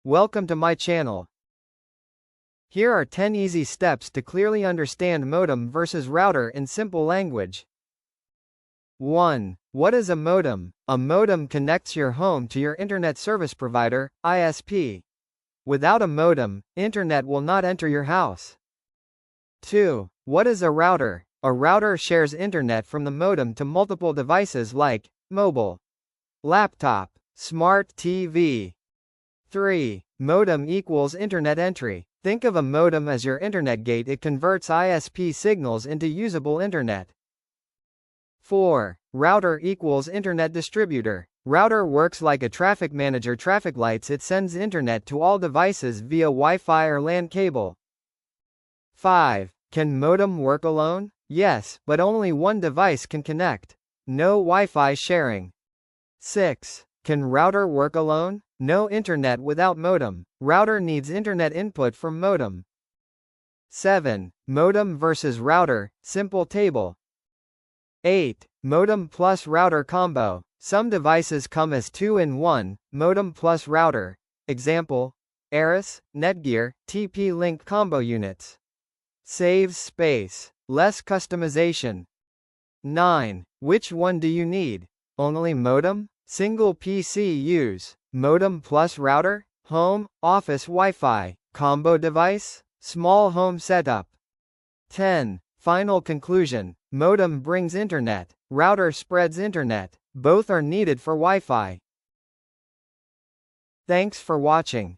Welcome to my channel. Here are 10 easy steps to clearly understand modem versus router in simple language. 1. What is a modem? A modem connects your home to your internet service provider, ISP. Without a modem, internet will not enter your house. 2. What is a router? A router shares internet from the modem to multiple devices like mobile, laptop, smart TV. 3. Modem equals internet entry. Think of a modem as your internet gate. It converts ISP signals into usable internet. 4. Router equals internet distributor. Router works like a traffic manager. Traffic lights. It sends internet to all devices via Wi-Fi or LAN cable. 5. Can modem work alone? Yes, but only one device can connect. No Wi-Fi sharing. 6. Can router work alone? No internet without modem. Router needs internet input from modem. 7. Modem versus router, simple table. 8. Modem plus router combo. Some devices come as 2-in-1, modem plus router. Example: Aris, Netgear, TP-Link combo units. Saves space. Less customization. 9. Which one do you need? Only modem? Single PC use. Modem plus router? Home, office Wi-Fi. Combo device? Small home setup. 10. Final conclusion. Modem brings internet. Router spreads internet. Both are needed for Wi-Fi. Thanks for watching.